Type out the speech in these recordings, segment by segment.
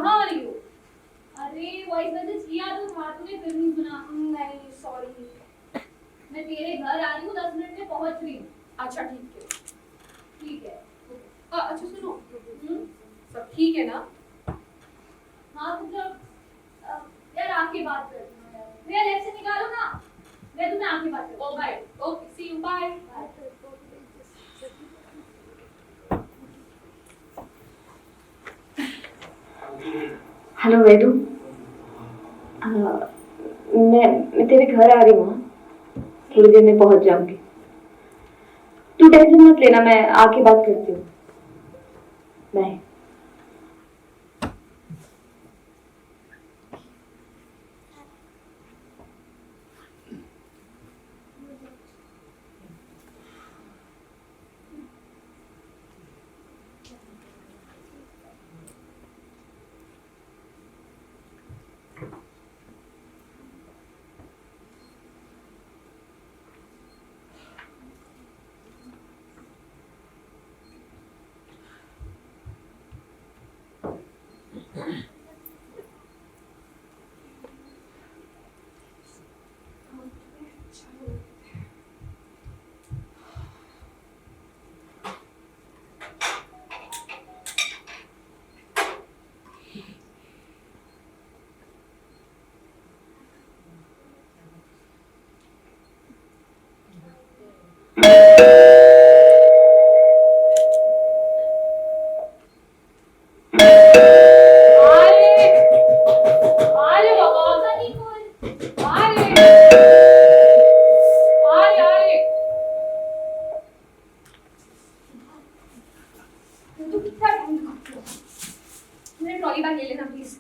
कहाँ आ रही हो? अरे वॉइस मैसेज किया तो था, तूने फिर नहीं सुना। नहीं सॉरी, मैं तेरे घर आ रही हूँ, 10 मिनट में पहुँच रही हूँ। अच्छा ठीक है, ठीक है। अच्छा सुनो, सब ठीक है ना? हाँ मतलब यार आके बात करती हूँ यार, भैया लेफ्ट से निकालो ना, मैं तुम्हें आके बात करती हूँ। Bye, okay see you, bye. Hello Vedu, मैं तेरे घर आ रही हूँ, थोड़ी देर में पहुंच जाऊंगी। तू टेंशन मत लेना, मैं आके बात करती हूँ। बाय। ट्रॉली बैग ले लेना प्लीज।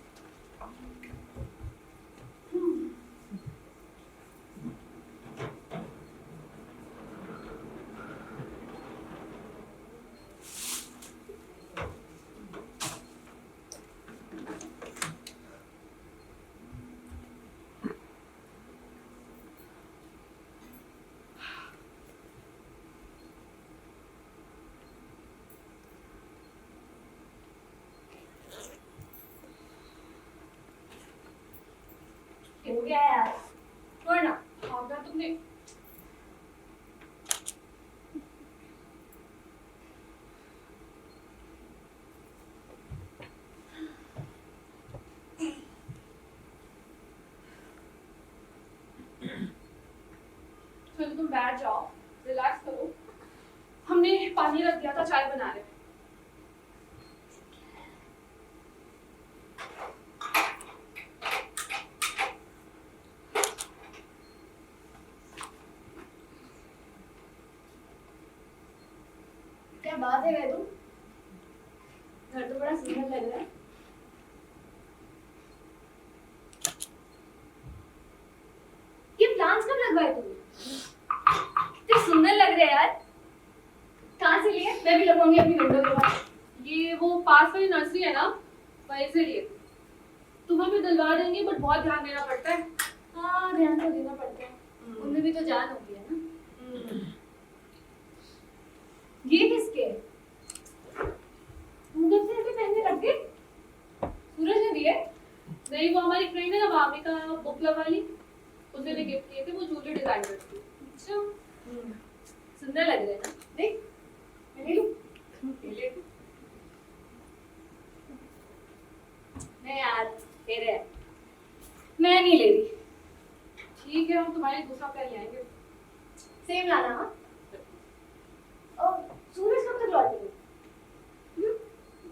हो गया यार, छोड़ ना, भागना तुमने। चलो तुम बैठ जाओ, रिलैक्स करो। हमने पानी रख दिया था चाय बना रहे। क्या बात है वैदू, घर तो बड़ा सुंदर लग रहा है। ये प्लांट्स कब लगवाए तुमने? कितने सुंदर लग रहे हैं यार। कहाँ से लिए? मैं भी लगवाऊंगी अपनी विंडो के पास। ये वो पास वाली नर्सरी है ना, वहीं से लिए। तुम्हें भी दिलवा देंगे, बट बहुत ध्यान देना पड़ता है। हाँ ध्यान तो देना पड़ता है, उनमें भी तो जान होती है ना। ये किसके? तुम कब से ऐसे पहनने लग गए? सूरज ने दिए? नहीं, वो हमारी फ्रेंड है ना भाविका, बुक क्लब वाली, उसने भी गिफ्ट किए थे। वो जूते डिजाइन करती है। अच्छा, सुंदर लग रहे हैं ना? देख, मैं ले लूं? ले लूं? नहीं यार, तेरे हैं, मैं नहीं ले रही। ठीक है, हम तुम्हारे दूसरा प्लान लाएंगे। सेम लाना। हाँ, और सूरज कब तक लौटेंगे?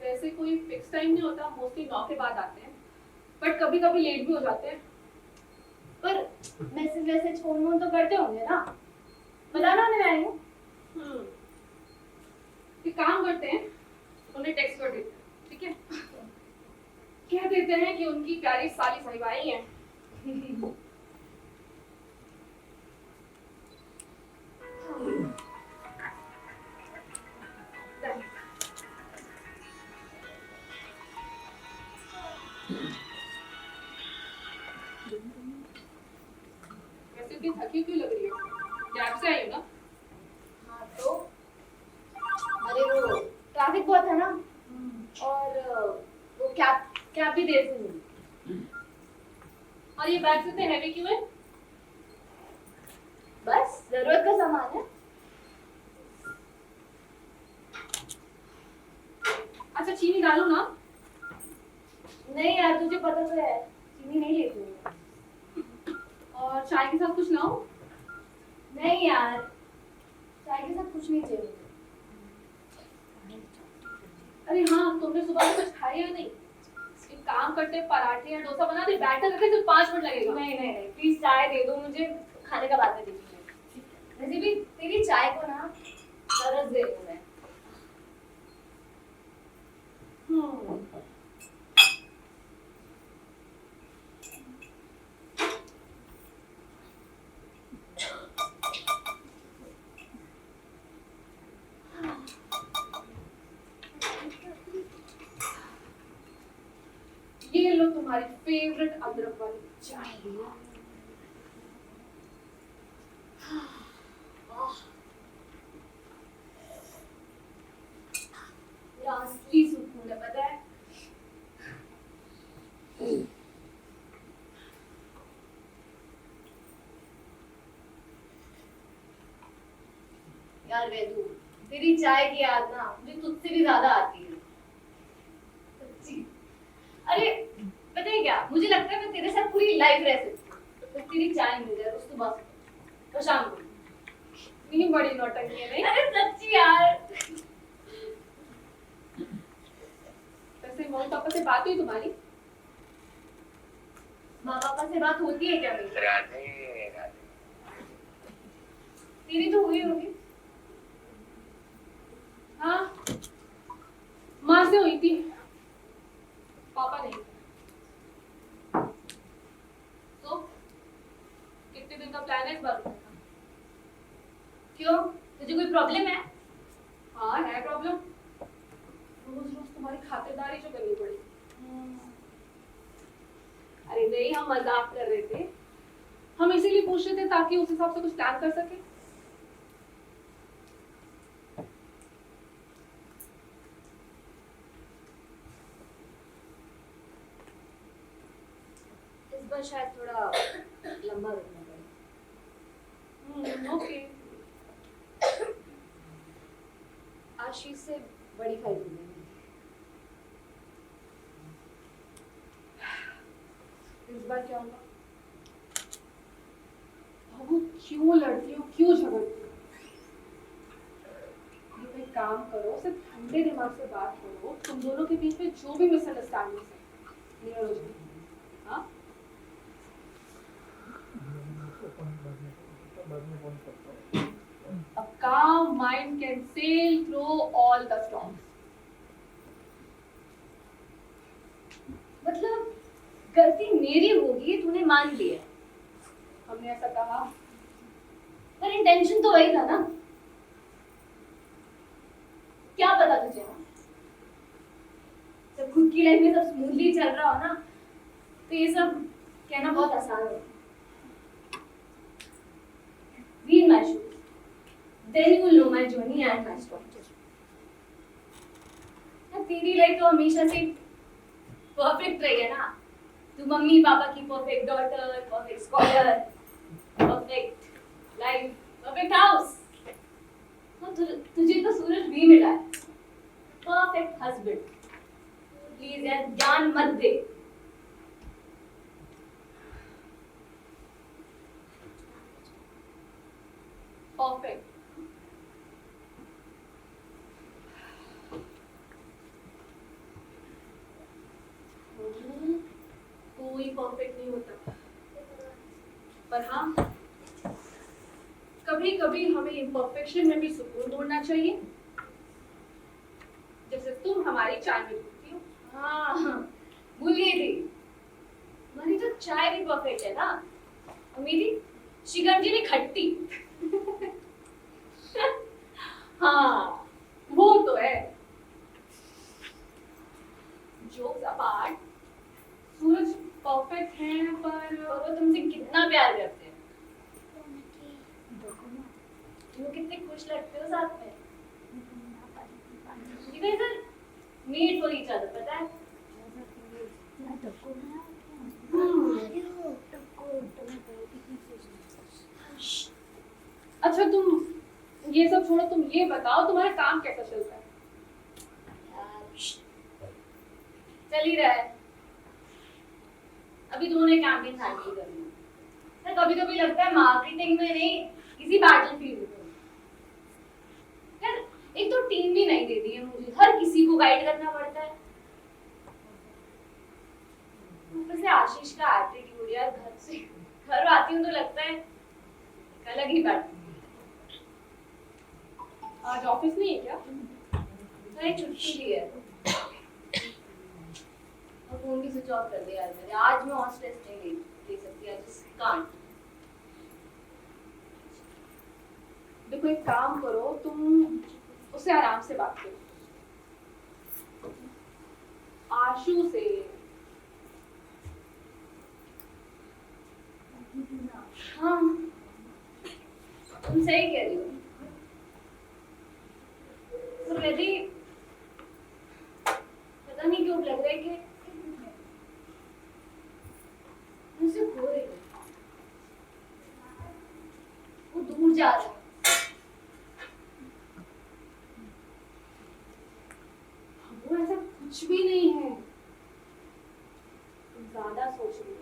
वैसे कोई फिक्स टाइम नहीं होता, मोस्टली 9 के बाद आते हैं, बट कभी कभी लेट भी हो जाते हैं। पर मैसेज वैसेज फोन वोन तो करते होंगे ना, बताना मैं आई हूँ। एक काम करते हैं, उन्हें टेक्स्ट कर देते हैं, ठीक है? कह देते हैं कि उनकी प्यारी साली साहिबा आई है। वैसे इतनी थकी क्यों लग रही हो? कैब से आई हो ना? हाँ तो अरे वो ट्रैफिक बहुत है ना, और वो कैब क्या भी देर से मिली। और ये बैग इतने हैवी क्यों है? बस जरूरत का सामान है। अच्छा चीनी डालो ना। नहीं यार, तुझे पता तो है चीनी नहीं लेती हूँ मैं। और चाय के साथ कुछ लाओ? नहीं यार, चाय के साथ कुछ नहीं चाहिए मुझे। अरे हाँ, तुमने सुबह से कुछ खाया या नहीं? एक काम करते हैं, पराठे या डोसा बना दे, बैटर रखे, सिर्फ 5 मिनट लगेगा। नहीं, प्लीज चाय दे दो मुझे, खाने का बाद में दीजिए। वैसे भी तेरी चाय को ना तरस दे दूँ मैं। हम्म। ये लो तुम्हारी फेवरेट अदरक वाली चाय। मेरा असली सुकून है, पता है। यार वेदू, तेरी चाय की याद ना मुझे तुझसे भी ज्यादा आती है, सच्ची। अरे पता है क्या, मुझे लगता है मैं तेरे साथ पूरी लाइफ रह सकती हूँ, बस तेरी चाय मिल जाए रोज सुबह और शाम को। इतनी बड़ी नौटंकी है नहीं? अरे सच्ची यार। वैसे मम्मी पापा से बात हुई तुम्हारी? माँ पापा से बात होती है क्या मेरी? राधे राधे। तेरी तो हुई होगी। हाँ, माँ से हुई थी, पापा नहीं। तो कितने दिन का प्लान है इस बार? क्यों, तुझे कोई प्रॉब्लम है? हाँ है प्रॉब्लम, रोज रोज तुम्हारी खातिरदारी जो करनी पड़ी। अरे नहीं, हम मजाक कर रहे थे, हम इसीलिए पूछ रहे थे ताकि उस हिसाब से कुछ प्लान कर सके। इस बार शायद थोड़ा लंबा रुकना पड़ेगा। ओके। आशीष से बड़ी फाइल मिलेगी। इस बार क्या होगा? वो क्यों लड़ती हो, क्यों झगड़ती हो? ये कोई काम करो, सिर्फ ठंडे दिमाग से बात करो, तुम दोनों के बीच में जो भी मिसअंडरस्टैंडिंग है क्लियर हो जाए। हाँ? A calm mind can sail through all the storms. मतलब गलती मेरी होगी, तूने मान लिया, हमने ऐसा कहा? पर इंटेंशन तो वही था ना। क्या पता तुझे ना, जब खुद की लाइफ में सब स्मूथली चल रहा हो ना, तो ये सब कहना बहुत आसान है। Be in my shoes, then you will know my journey and my story. ना तेरी लाइफ तो हमेशा से परफेक्ट रही है ना। तू मम्मी पापा की perfect daughter, perfect scholar, perfect life, perfect house. तुझे तो सूरज भी मिला है, परफेक्ट हस्बैंड। प्लीज यार ज्ञान मत दे। परफेक्ट? कोई परफेक्ट नहीं होता, पर हाँ कभी कभी हमें इम्परफेक्शन में भी सुकून ढूंढना चाहिए, जैसे तुम हमारी चाय में ढूंढती हो। हाँ, भूल गई थी, तुम्हारी तो चाय भी परफेक्ट है ना, और मेरी शिकंजी भी खट्टी। हाँ वो तो है। जोक्स अपार्ट, सूरज परफेक्ट है पर वो तुमसे कितना प्यार करते हैं, वो कितने खुश लगते हो साथ में। You guys are made for each other, पता है? अच्छा तुम ये सब छोड़ो, तुम ये बताओ तुम्हारा काम कैसा चल रहा है? चल ही रहा है। अभी तुमने कैंपेन हैंडल करनी है। कभी कभी लगता है मार्केटिंग में नहीं, किसी बैटलफील्ड में। यार एक तो टीम भी नहीं देती है मुझे, हर किसी को गाइड करना पड़ता है। ऊपर से आशीष का एटीट्यूड, यार घर आती हूँ तो लगता है एक अलग ही बात। आज ऑफिस नहीं है क्या? मैंने छुट्टी ली है और फोन भी स्विच ऑफ कर दिया यार मैंने। आज मैं और स्ट्रेस नहीं ले सकती, आई जस्ट कांट। देखो एक काम करो, तुम उससे आराम से बात करो, आशु से। हाँ तुम सही कह रही हो। पर यदि पता नहीं क्यों लग रहा है कि मुझसे खो रही है, वो दूर जा रहा है। वो ऐसा कुछ भी नहीं है, तुम ज्यादा सोच रही हो।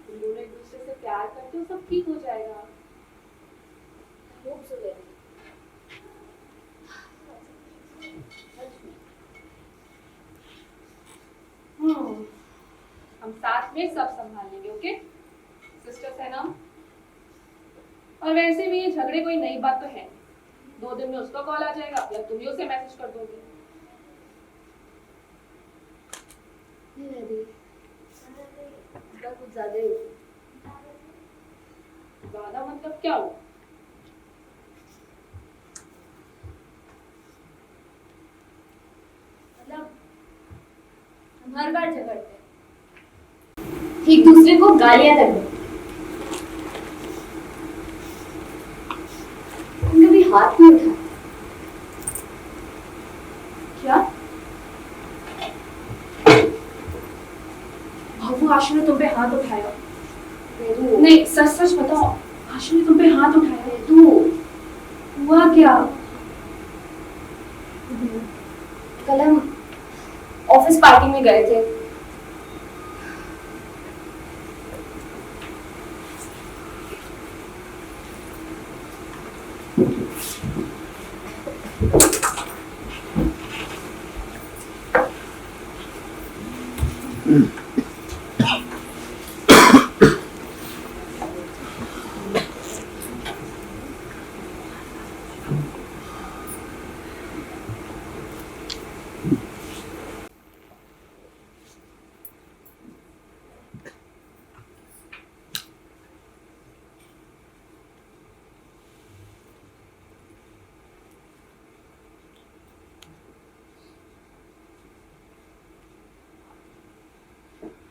तुम दोनों एक दूसरे से प्यार करते हो, सब ठीक हो जाएगा। Hope so very. हम साथ में सब संभाल लेंगे, ओके? सिस्टर्स है ना। और वैसे भी ये झगड़े कोई नई बात तो है। 2 दिन में उसका कॉल आ जाएगा, या तुम ही उसे मैसेज कर दोगे। कुछ ज्यादा ही ज्यादा मतलब क्या हुआ? मतलब हम हर बार झगड़ते हैं, एक दूसरे को गालियां तक देते हैं। तुम कभी हाथ नहीं उठाया क्या? भावु, आशु ने तुम पे हाथ उठाया? नहीं, सच सच बताओ, आशु ने तुम पे हाथ उठाया? तू हुआ क्या? कल हम ऑफिस पार्टी में गए थे।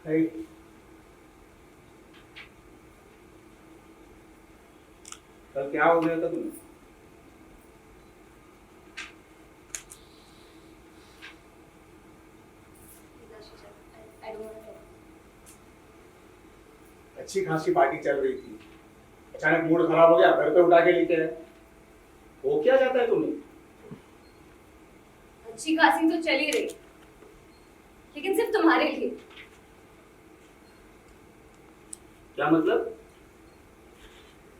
Hey. कल क्या हो गया था तुम्हें? अच्छी खासी पार्टी चल रही थी, अचानक मूड खराब हो गया, घर पे उठा के लेके आए। हो क्या जाता है तुम्हें? अच्छी खासी तो चली रही, लेकिन सिर्फ तुम्हारे लिए। क्या मतलब?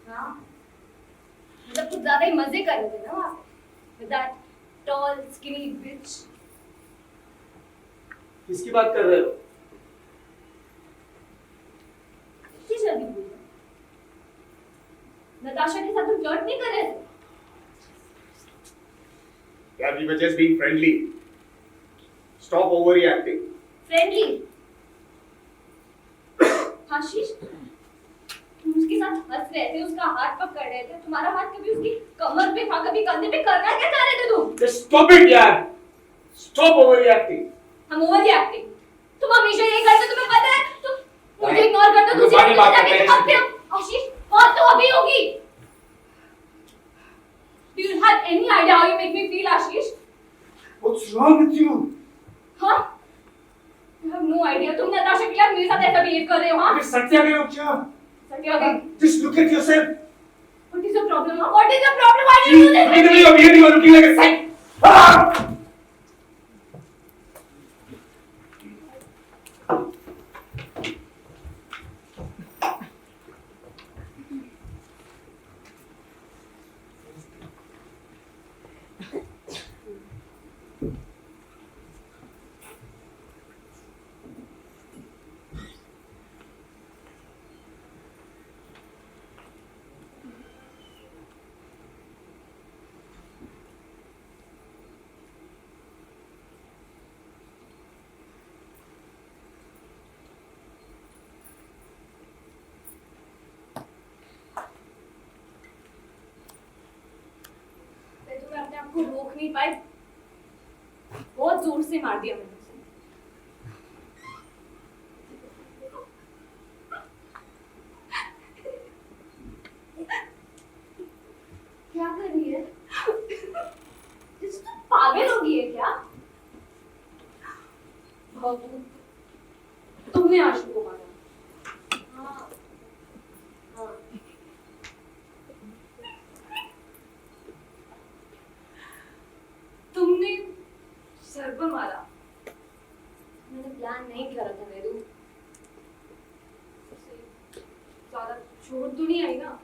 हाँ मतलब कुछ ज्यादा ही मजे कर रहे थे ना वहाँ पे, with that tall skinny bitch। किसकी बात कर रहे हो? इतनी जल्दी भूल गए? नताशा के साथ तुम फ्लर्ट नहीं कर रहे थे? Yeah, we were just being friendly. Stop overreacting. Friendly? Ashish, तुम उसके साथ हंस रहे थे, उसका हाथ पकड़ रहे थे, तुम्हारा हाथ कभी उसकी कमर पे था, कभी कंधे पे। करना क्या चाह रहे थे तुम? Just stop it, यार. Stop overreacting. हम ओवर रिएक्टिंग? तुम हमेशा यही करते, तुम्हें पता है? तुम मुझे इग्नोर करते हो, दूसरी बाकी बात जाके करते हैं चिपकते हो। आशीष, बात तो अभी होगी। Do you have any idea how you make me feel, Ashish? What's wrong with you? Huh? You have no idea. तुम नताशा के लिए आप मेरे साथ ऐसा बिहेव कर रहे हो? हाँ, अबे सत्या ने क्या? Satya, Just look at yourself. what is the problem? Huh? What is the problem? Why did you do this? Finally, you're behaving or looking like a psych. Ah! मैं अपने आप को रोक नहीं पाई, बहुत जोर से मार दिया मैंने उसे। क्या कर रही है? तू पागल हो गई है क्या? बाबू, तुमने आशु को मारा। हाँ, हाँ। तुमने सर पर मारा। मैंने प्लान नहीं करा था वेदू। उससे ज्यादा चोट तो नहीं आई ना?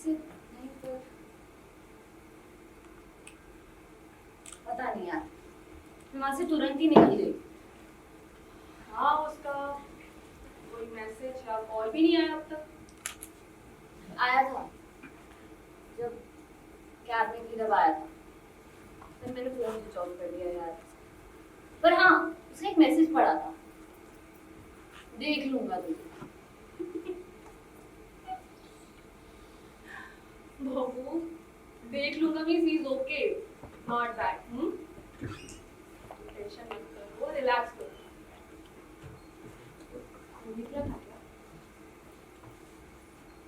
सिर्फ नहीं पर पता नहीं यार, मैं वहां से तुरंत ही निकल गई। हाँ, उसका कोई मैसेज या कॉल भी नहीं आया अब तक। आया था जब कैब में नीरव आया था, फिर मैंने फोन स्विच ऑफ कर दिया यार। पर हाँ, उसने एक मैसेज पढ़ा था, देख लूंगा तुझे। बाबू, देख लूंगा means he is okay, not bad. Tension मत करो, रिलैक्स करो। खून निकला था क्या?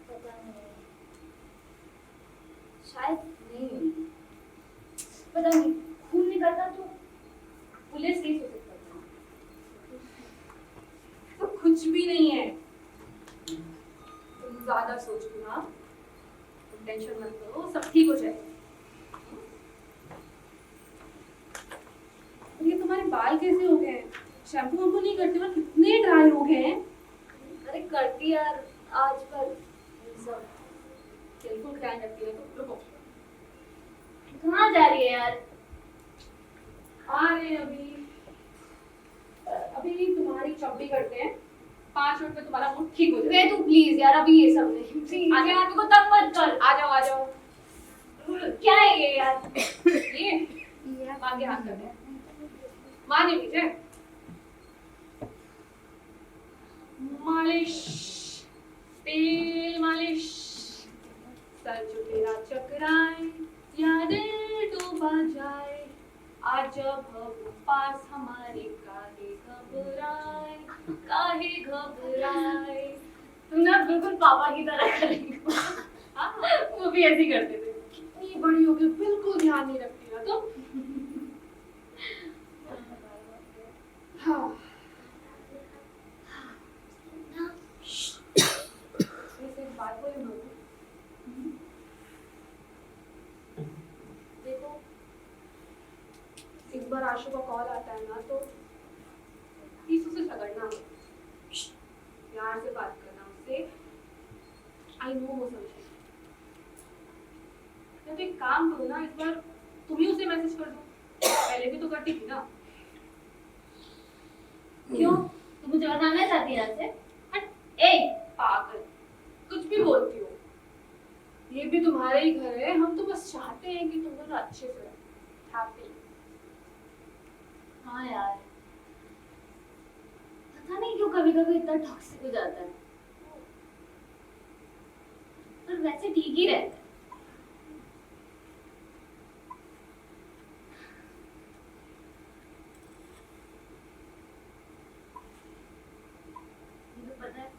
पता नहीं, शायद नहीं, पता नहीं। खून निकलता तो पुलिस केस हो सकता था। तो कुछ भी नहीं है। तुम ज्यादा सोच लो ना, तुम टेंशन मत करो, सब ठीक हो जाएगा। और ये तुम्हारे बाल कैसे हो गए हैं? शैम्पू वैम्पू नहीं करते हो? कितने ड्राई हो गए हैं। अरे करती यार आज, पर सब बिल्कुल ख्याल रखती है तो रुको। कहाँ जा रही है यार? आ रहे हैं अभी तुम्हारी चब्बी करते हैं, 5 मिनट में तुम्हारा मूड ठीक हो वे जाएगा। तू प्लीज यार, अभी ये सब नहीं। आ जाओ। यार मेरे को तंग मत कर। आ जाओ, आ जाओ। क्या है ये यार? ये आगे हाथ कर दे। माने विजय, मालिश, तेल मालिश, सर जो तेरा चकराए या दिल डूबा जाए, आज जब हम पास हमारे काहे घबराए। तुम ना बिल्कुल पापा की तरह कर रही हो। हाँ, वो भी ऐसे ही करते थे। कितनी बड़ी हो गई, बिल्कुल ध्यान नहीं रखती ना तुम। हाँ, वैसे एक बात बोलूं बाबू? देखो, इस बार आशु का कॉल आता है ना तो प्लीज उसे झगड़ना मत, प्यार से बात करना उससे। आई नो वो समझेगी। तो एक काम करो ना, इस बार तुम ही उसे मैसेज कर दो, पहले भी तो करती थी ना। क्यों? तुम मुझे बताना चाहती है यहाँ से? हट, ए पागल, कुछ भी बोलती हो। ये भी तुम्हारे ही घर है, हम तो बस चाहते हैं कि तुम दोनों अच्छे से हैप्पी। हाँ यार, पता नहीं क्यों कभी कभी इतना टॉक्सिक हो जाता है, पर वैसे ठीक ही रहता है। मुझे पता है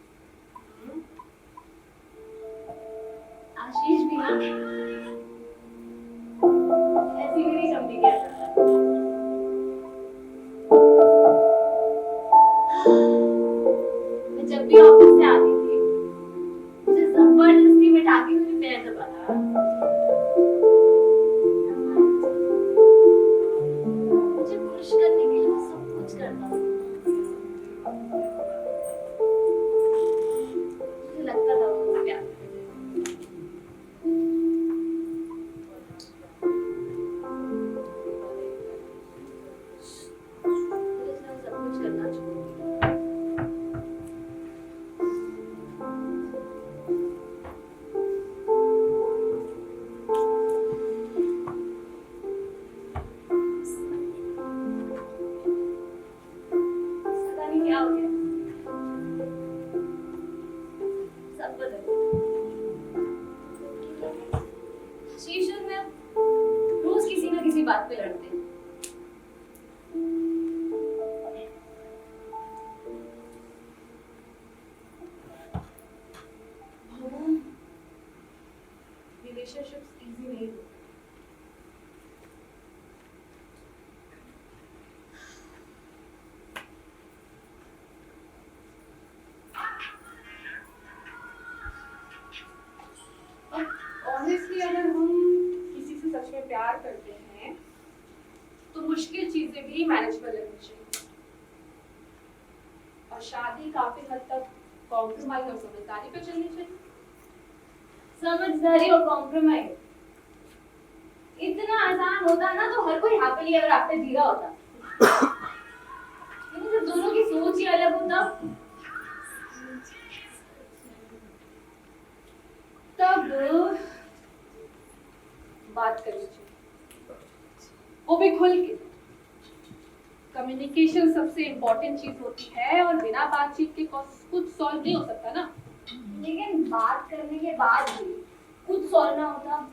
आशीष भी ना ऐसी मेरी चमड़ी किया करता है। करनी चाहिए। और शादी काफी हद तक कॉम्प्रोमाइज और समझदारी पे चलनी चाहिए। समझदारी और कॉम्प्रोमाइज इतना आसान होता ना तो हर कोई हैप्पीली एवर आफ्टर जी रहा होता। लेकिन जब दोनों की सोच ही अलग होता तब बात करनी चाहिए, वो भी खुल के। कम्युनिकेशन सबसे इम्पोर्टेंट चीज होती है और बिना बातचीत के कुछ सॉल्व नहीं हो सकता ना। लेकिन बात करने के बाद भी कुछ सॉल्व ना होता,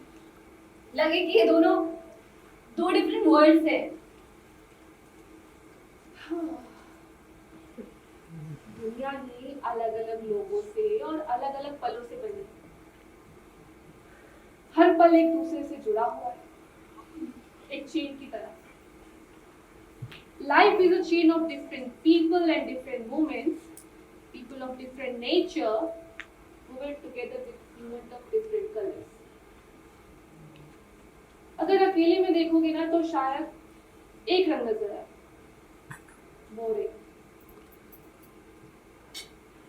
लगे कि ये दोनों दो डिफरेंट वर्ल्ड्स है। दुनिया ही अलग अलग लोगों से और अलग अलग पलों से बनी है। हर पल एक दूसरे से जुड़ा हुआ है, एक चेन की तरह। Life is a chain of different people and different moments, people of different nature, woven together with pigment of different colors. अगर अकेले में देखोगे ना तो शायद एक रंग नजर आए, बोरे।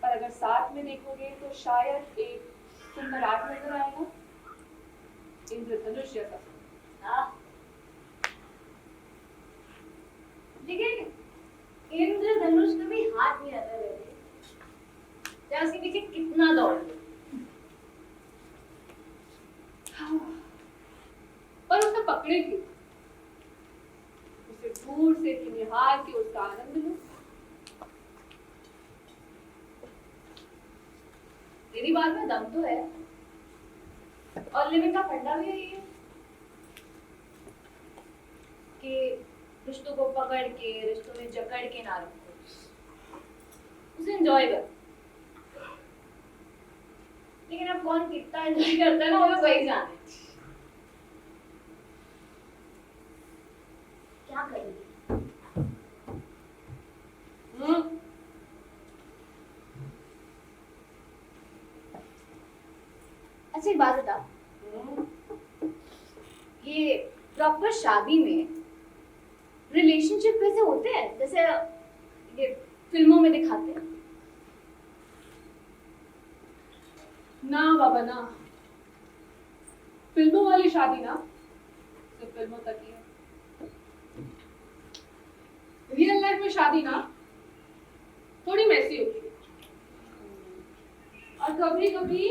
पर अगर साथ में देखोगे तो शायद एक सुंदर आर्ट नजर आएगा, इंद्रधनुष जैसा। लेकिन इंद्रधनुष कभी हाथ नहीं आता रहते, चाहे उसके पीछे कितना दौड़ लो। पर उसे पकड़े क्यों? उसे दूर से निहार के उसका आनंद लो। तेरी बात में दम तो है, और लिविंग का फंडा भी यही है कि रिश्तों को पकड़ के, रिश्तों में जकड़ के ना रखो, उसे एंजॉय कर। लेकिन अब कौन कितना एंजॉय करता है ना, वो वही जाने। क्या करेंगे? अच्छा एक बात बता, ये प्रॉपर शादी में रिलेशनशिप वैसे होते हैं जैसे ये फिल्मों में दिखाते हैं? ना बाबा ना, फिल्मों वाली शादी ना सिर्फ फिल्मों तक ही है। रियल लाइफ में शादी ना थोड़ी मैसी होती है, और कभी कभी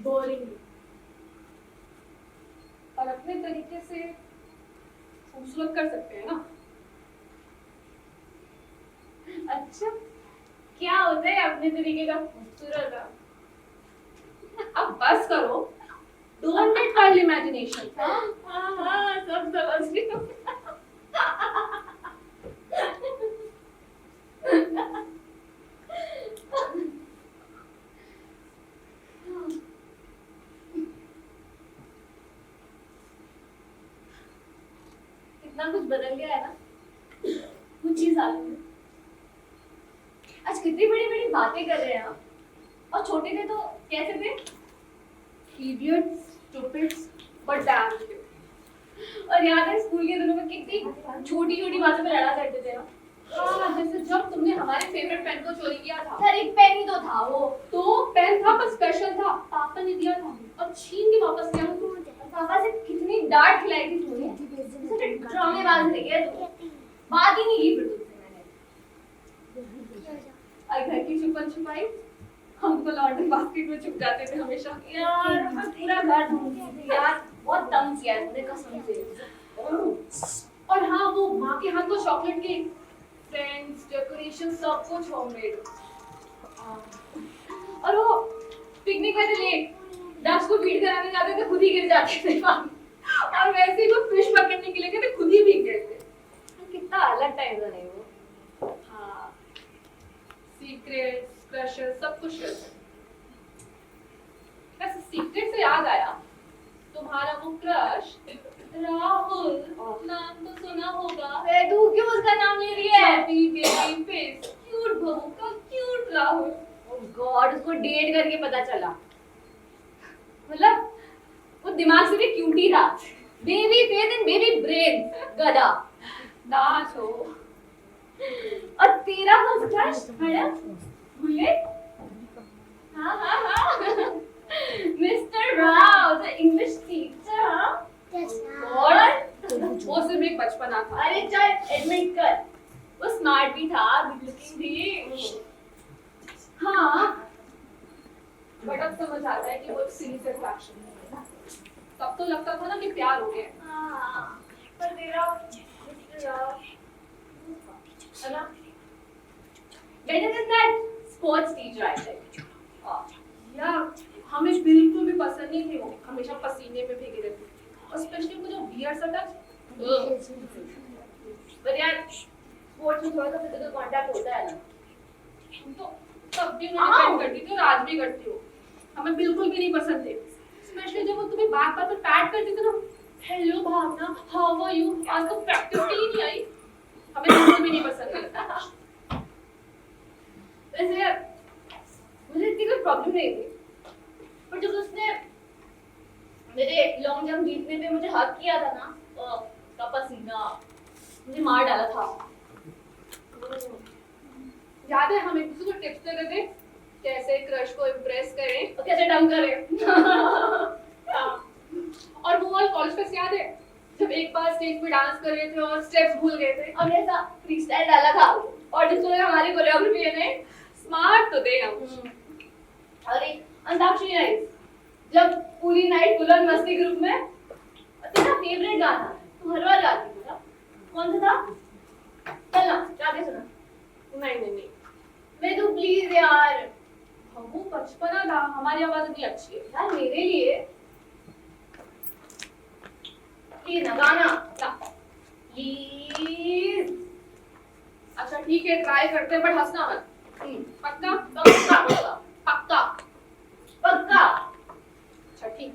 बोरिंग, और अपने तरीके से खूबसूरत कर सकते हैं ना। अच्छा क्या होता है अपने तरीके का खूबसूरत? अब बस करो, डोंट गेट वाइल्ड इमेजिनेशन। हाँ सब समझ रही हूँ। कितना कुछ बदल गया है ना कुछ ही सालों में। आज कितनी बड़ी बड़ी बातें कर रहे हैं हम, और छोटे थे तो कैसे थे? Idiots, stupids, but damn cute. और याद है स्कूल के दिनों में कितनी छोटी छोटी बातों पे लड़ा करते थे हम। हाँ, जैसे जब तुमने हमारे फेवरेट पेन को चोरी किया था। सर एक पेन ही तो था वो। तो पेन था पर स्पेशल था, पापा ने दिया था और छीन के वापस लिया मुझे। पापा से कितनी डांट खिलाई थी तुमने, ड्रामेबाज रही है तू, बात ही नहीं की फिर तुमसे मैंने। और घर की छुपन छुपाई हम तो लॉन्ड्री बास्केट में छुप जाते थे हमेशा। यार मैं पूरा घर ढूंढती थी यार, बहुत तंग किया है तुमने कसम से। और हाँ, वो माँ के हाथ तो चॉकलेट के फ्रेंड्स, डेकोरेशन सब कुछ होममेड। और वो पिकनिक में थे लेट, डक्स को फीड कराने जाते थे खुद ही गिर जाते थे और वैसे ही वो फिश पकड़ने के लिए गए थे, खुद ही भीग गए थे। कितना अलग टाइम था नहीं वो। हाँ, सीक्रेट्स, क्रशेस सब कुछ शेयर करते। वैसे सीक्रेट से याद आया, तुम्हारा वो क्रश राहुल, नाम तो सुना होगा। तू क्यों उसका नाम ले रही है? बेबी फेस, क्यूट बहू का क्यूट राहुल। ओह गॉड, उसको डेट करके पता चला। मतलब वो दिमाग से भी क्यूटी था, baby face and baby brain, गधा। दास हो। और तेरा फर्स्ट क्रश मैडम भूल गए? हाँ हाँ हाँ mister Rao the English teacher. हाँ और वो सिर्फ एक बचपना था। अरे चल एडमिट कर, वो स्मार्ट भी था, गुड लुकिंग भी। हाँ बट अब समझ आता है कि वो एक सीरियस अट्रैक्शन है। तब तो लगता था ना कि प्यार हो गया। हाँ पर तेरा मिस्टर राव है ना better than that sports teacher I think। यार हमें बिल्कुल भी पसंद नहीं थे वो, हमेशा पसीने में भीगे रहते थे और स्पेशली वो जो वियर्ड सा टच। पर यार स्पोर्ट्स में थोड़ा सा फिजिकल कांटेक्ट होता है ना। तुम तो तब भी उन्हें डिफेंड करती थी और आज भी करती हो। हमें बिल्कुल भी नहीं पसंद थे, स्पेशली जब वो तुम्हें बात बात पे पैट करती थी ना, hello Bhavna how are you, आज तो प्रैक्टिस के लिए नहीं आई। हमें बिल्कुल भी नहीं पसंद थे। वैसे यार मुझे इतनी कोई प्रॉब्लम नहीं थी, पर जब उसने मेरे लॉन्ग जंप जीतने पे मुझे हक किया था ना, उसका पसीना मुझे मार डाला था। याद है हम एक दूसरे को टिप्स देते थे कैसे क्रश को इम्प्रेस करें और कैसे डंक करे। और वो वाला कॉलेज फेस्ट याद है जब एक बार स्टेज पे डांस कर रहे थे और स्टेप्स भूल गए थे। हमने ऐसा फ्री स्टाइल डाला था और जिसको लगा हमारी कोरियोग्राफी है ने स्मार्ट तो थे हम। और एक अंताक्षरी नाइट जब पूरी नाइट फुल ऑन मस्ती ग्रुप में, और तेरा फेवरेट गाना तू हर बार गाती थी ना, कौन सा था? चल ना गा के सुना। नहीं नहीं नहीं मैं तू प्लीज यार। वो बचपना था, हमारी आवाज इतनी अच्छी है। यार मेरे लिए प्लीज ना गाना प्लीज। अच्छा ठीक है ट्राई करते हैं बट हंसना मत। पक्का पक्का पक्का पक्का पक्का। अच्छा ठीक।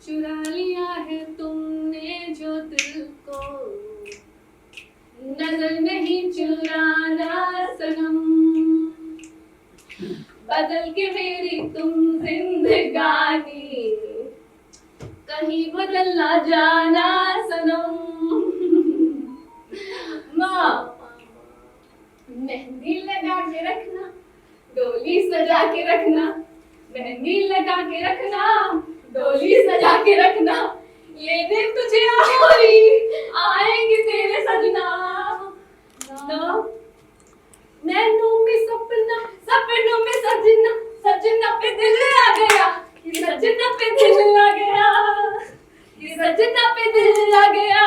चुरा लिया है तुमने जो दिल को, नजर नहीं चुराना सनम, बदल के मेरी तुम जिंदगानी, कहीं बदल ना जाना सनम। माँ मेहंदी लगा के रखना, डोली सजा के रखना, मेहंदी लगा के रखना, डोली सजा के रखना, ये दिन तुझे आहोरी आएंगे तेरे सजना। नैनों में सपना, सपनों में सजना, सजना पे दिल आ गया, सजना पे दिल आ गया, सजना पे दिल आ गया।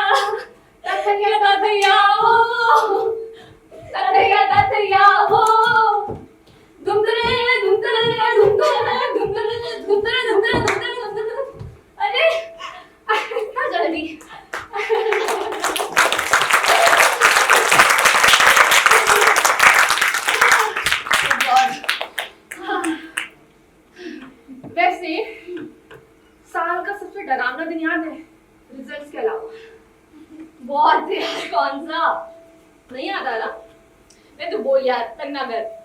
तथैया तथैया हो, तथैया तथैया हो, धुमतरे धुमतरे धुमतरे धुमतरे धुमतरे धुमतरे धुमतरे। अरे इतना जल्दी। वैसे साल का सबसे डरावना दिन याद है रिजल्ट्स के अलावा? बहुत यार, कौन सा? नहीं याद आ रहा? मैं तो बोल यार तन्ना कर।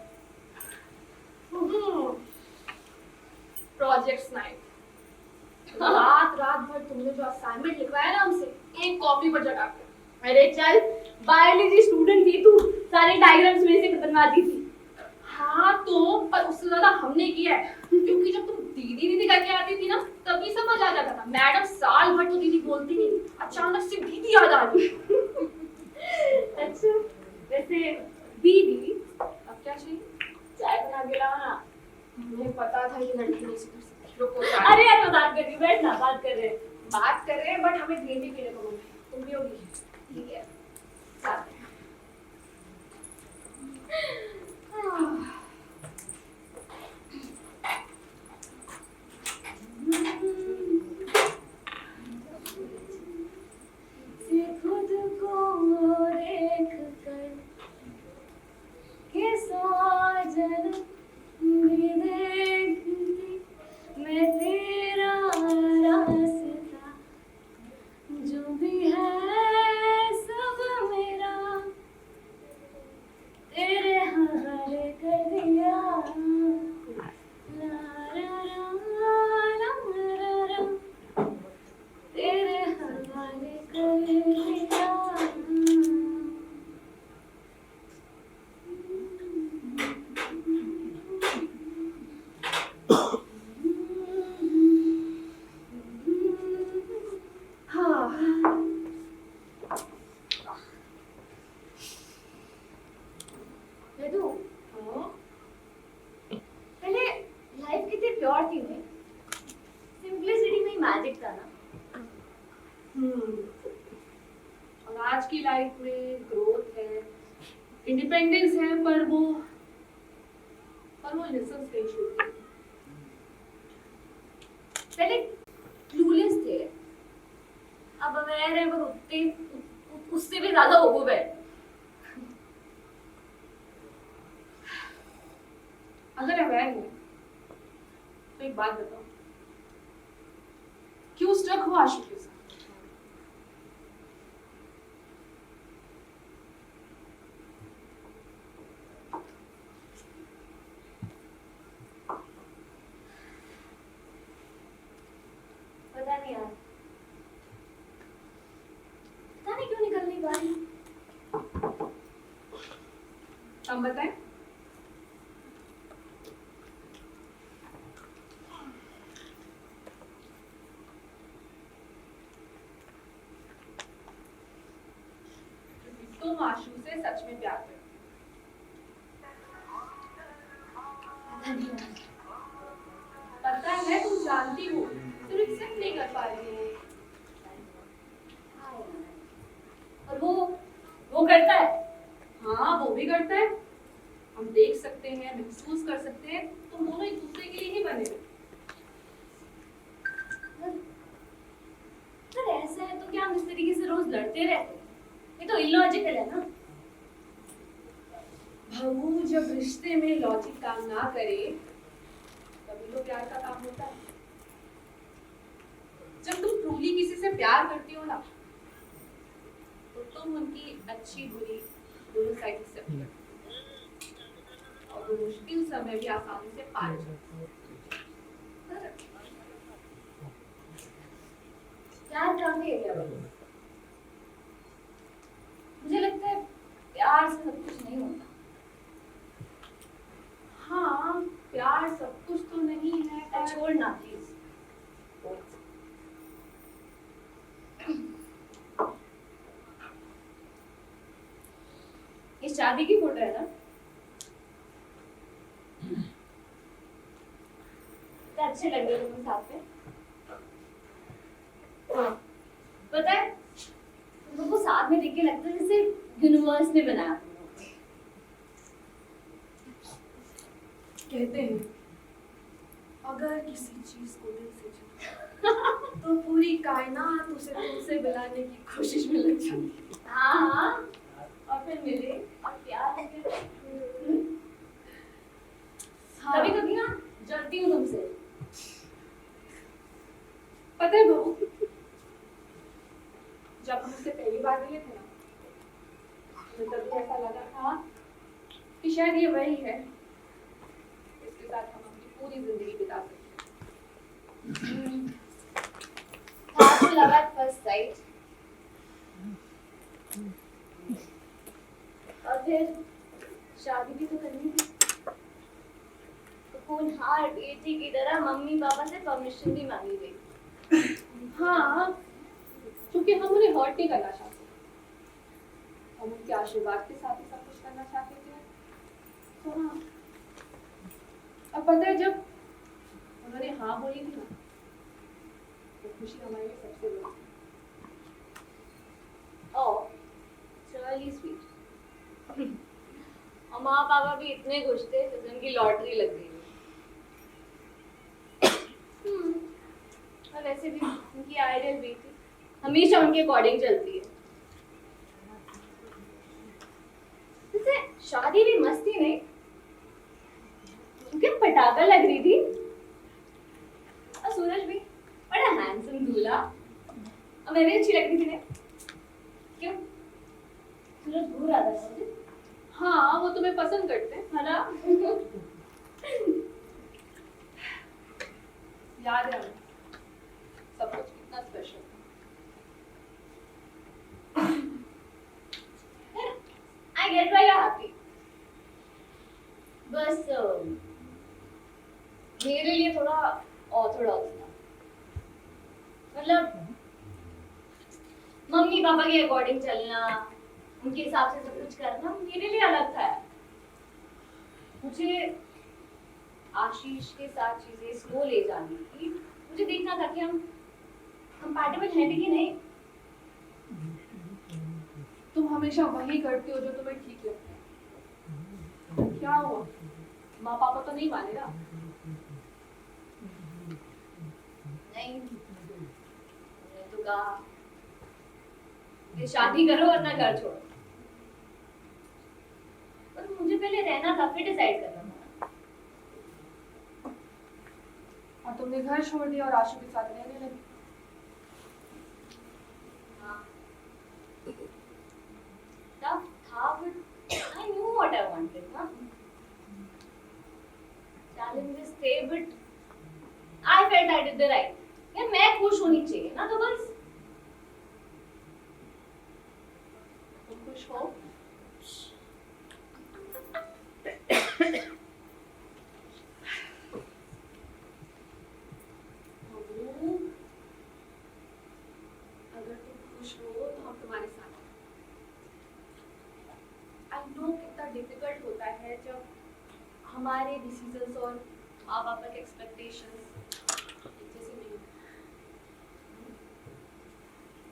प्रोजेक्ट्स नाइट, रात रात भर तुमने जो असाइनमेंट लिखवाया ना हमसे, एक कॉपी पर जगा के। अरे चल, बायोलॉजी स्टूडेंट थी तू, सारे डायग्राम्स में से बनवाती थी। हाँ तो पर उससे ज्यादा हमने किया है, क्योंकि जब तुम दीदी दीदी करके आती थी ना तभी समझ आ जाता था। मैडम साल भर तो दीदी बोलती नहीं, अचानक से दीदी याद आ गई। अच्छा वैसे दीदी अब क्या चाहिए? चाय बना के लाओ ना। मुझे पता था ये लड़की नहीं सुधर सकती। रुको अरे यार मैं बात कर रही हूँ, बैठ ना, बात कर रहे हैं। बात कर रहे हैं बट हमें ग्रीन टी पीने को मिला है। तुम भी होगी? ठीक है। साथ में। से खुद को देख कर के साजन भी देखती मैं तेरा रास्ता जो भी है सब और आज की लाइफ में ग्रोथ है, इंडिपेंडेंस है, पर वो लिसन नहीं छूटती। पहले क्लूलेस थे, अब अवेयर है, पर उतने उससे भी ज्यादा ओवर है। अगर अवेयर है तो एक बात बताओ, क्यों स्टक हो आशिक के साथ? पता नहीं यार, पता नहीं क्यों निकल नहीं पा रही। हम बताएं? तुम आशु से सच में प्यार करते पता नहीं यार। पता है, तुम जानती हो, तुम एक्सेप्ट नहीं कर पा रही हो। हाँ यार। और वो करता है। हाँ, वो भी करता है। हम देख सकते हैं, महसूस कर सकते हैं, तुम दोनों एक दूसरे के लिए ही बने हो। अगर ऐसा है तो क्या हम इस तरीके से रोज लड़ते रहते हैं? ये तो इलॉजिकल है ना। भाऊ, जब रिश्ते में लॉजिक काम ना करे तभी तो प्यार का काम होता है। जब तुम ट्रूली किसी से प्यार करती हो ना, तो तुम उनकी अच्छी बुरी दोनों साइड एक्सेप्ट करती हो और वो मुश्किल समय भी आसानी से पार जाती हो। प्यार काफी है क्या भाई? मुझे लगता है प्यार से सब कुछ नहीं होता। हाँ, प्यार सब कुछ तो नहीं है, पर छोड़ना प्लीज। ये शादी की फोटो है ना? तो अच्छे लग रहे हो तुम साथ में। पता है, तुम लोग को साथ में देख के लगता है जैसे यूनिवर्स ने बनाया तुम लोग को। कहते हैं अगर किसी चीज को दिल से चाहो तो पूरी कायनात उसे तुमसे मिलाने की कोशिश में लग जाती है। हाँ हाँ, और फिर मिले और प्यार हो गया। हाँ। कभी कभी ना जलती हूँ तुमसे। पता है बहू, जब हम उससे पहली बार मिले थे ना, तो तभी ऐसा लगा था कि शायद ये वही है, इसके साथ हम अपनी पूरी जिंदगी बिता सकते हैं। था तो लव एट फर्स्ट साइट, और फिर शादी भी तो करनी थी। तो खून हार बेटी की तरह मम्मी पापा से परमिशन भी मांगी गई। हाँ, क्योंकि हम उन्हें हर्ट नहीं करना चाहते, हम उनके आशीर्वाद के साथ ही सब कुछ करना चाहते थे। तो हाँ, अब पता है जब उन्होंने हाँ बोली थी ना, तो खुशी हमारे लिए सबसे बड़ी थी। ओह, रियली स्वीट। और माँ पापा भी इतने खुश थे जैसे उनकी लॉटरी लग गई। और वैसे भी उनकी आइडियल बेटी हमेशा उनके अकॉर्डिंग चलती है। जैसे शादी भी मस्त थी नहीं? क्या पटाखा लग रही थी। और सूरज भी बड़ा हैंडसम दूल्हा, और मैं भी अच्छी लग रही थी नहीं? क्यों? सूरज घूर रहा था मुझे। हाँ, वो तुम्हें पसंद करते हैं, है ना? याद है हमें सब कुछ कितना स्पेशल था। I get why you're happy. बस मेरे लिए थोड़ा ऑर्थोडॉक्स था। मतलब मम्मी पापा के अकॉर्डिंग चलना, उनके हिसाब से सब कुछ करना मेरे लिए अलग था। मुझे आशीष के साथ चीजें स्लो ले जानी थी। मुझे देखना था कि हम कंपैटिबल हैं भी कि नहीं। तुम हमेशा वही करती हो जो तुम्हें ठीक लगता है। क्या हुआ, माँ पापा तो नहीं मानेगा? नहीं, मैंने तो कहा कि शादी करो वरना घर छोड़ो। पर मुझे पहले रहना था, फिर डिसाइड करना था। और तुमने घर छोड़ दिया और आशु के साथ रहने लगी। हाँ, tough था, but I knew what I wanted, ना? Challenges थे, but I felt I did the right. यार मैं खुश होनी चाहिए ना, तो बस। तुम खुश हो? अगर तुम खुश हो तो हम तुम्हारे साथ हैं। आई नो कितना डिफिकल्ट होता है जब हमारे डिसीजंस और माँ बाप के एक्सपेक्टेशंस जैसे नहीं,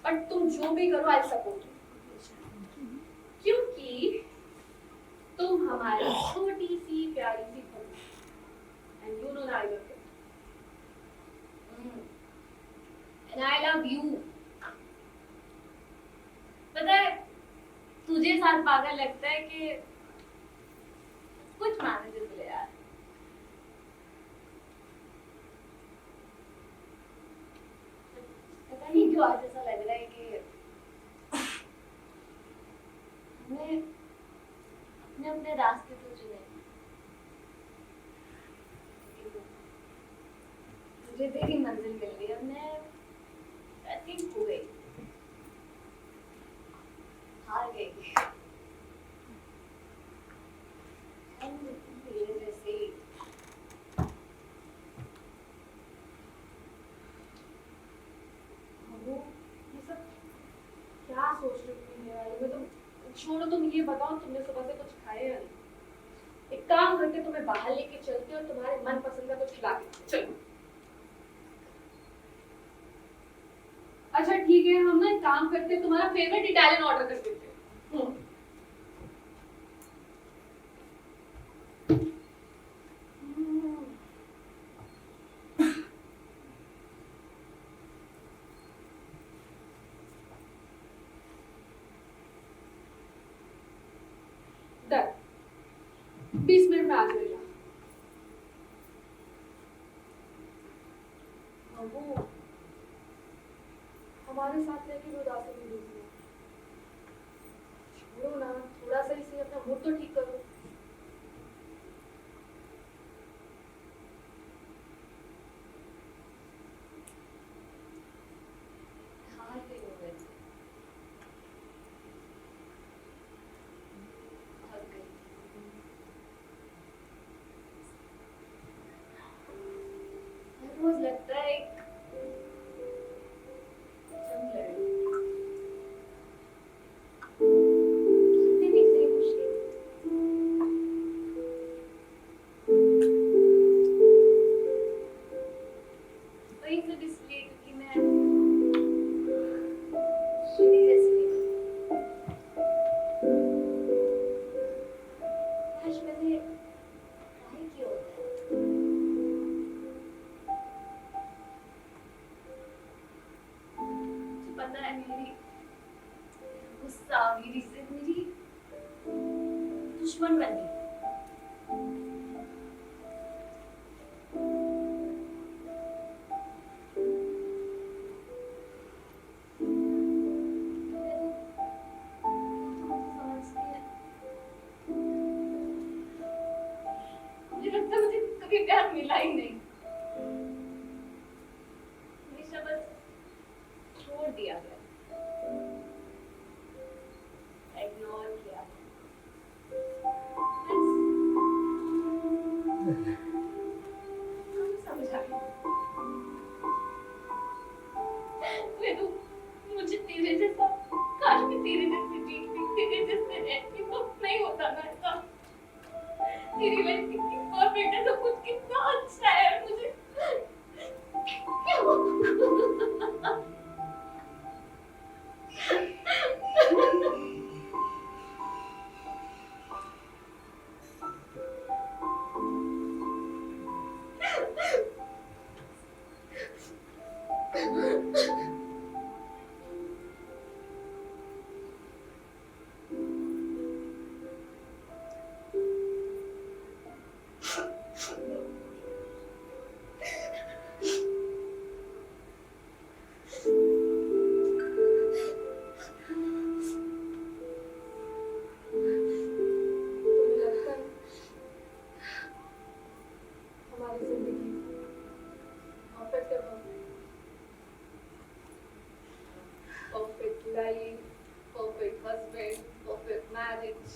बट तुम जो भी करो आई सपोर्ट यू, क्योंकि तुम हमारी छोटी सी प्यारी सी बहू and you know I love you. And I love you. पता है, तुझे साथ पागल लगता है कि कुछ मैनेजेबल है यार। पता नहीं क्यों आज ऐसा लग रहा है कि हमने अपने अपने रास्ते तो चुने। मुझे तेरी मंजिल मिल गई, अब मैं I think हो गई, हार गई। हम तेरे जैसे वो ये सब क्या सोच रही थी मेरे बारे में? तुम छोड़ो, तुम ये बताओ तुमने सुबह से कुछ खाया या नहीं? एक काम करके तुम्हें बाहर लेके चलते और तुम्हारे मनपसंद का कुछ खिला के चलो। अच्छा ठीक है, हम ना एक काम करते हैं, तुम्हारा फेवरेट इटालियन ऑर्डर कर देते हैं। डन, 20 मिनट में आ जाएगा। वो हमारे साथ रह के भी उदास नहीं होती है। छोड़ो ना, थोड़ा सा इसे अपना मूड तो ठीक करो। हार गई हो गई, हार गई। हर रोज लगता है एक जंग लड़ी, खाते भी सही मुश्किल। वही सब इसलिए क्योंकि मैं श्री जैसी नहीं बनती। काश मैंने ट्राई किया होता। मुझे पता है मेरी गुस्सा मेरी से मेरी दुश्मन बन गई। मुझे लगता है मुझे कभी प्यार मिला ही नहीं, हमेशा बस छोड़ दिया गया, इग्नोर किया। बस समझ आ गई। मैं तो मुझे तेरे जैसा, काश मैं तेरे जैसे जीती, तेरे जैसे रहती तो नहीं होता ना ऐसा। तेरी लाइफ कितनी परफेक्ट है, सब कुछ कितना अच्छा है, मुझे क्यों husband, perfect marriage.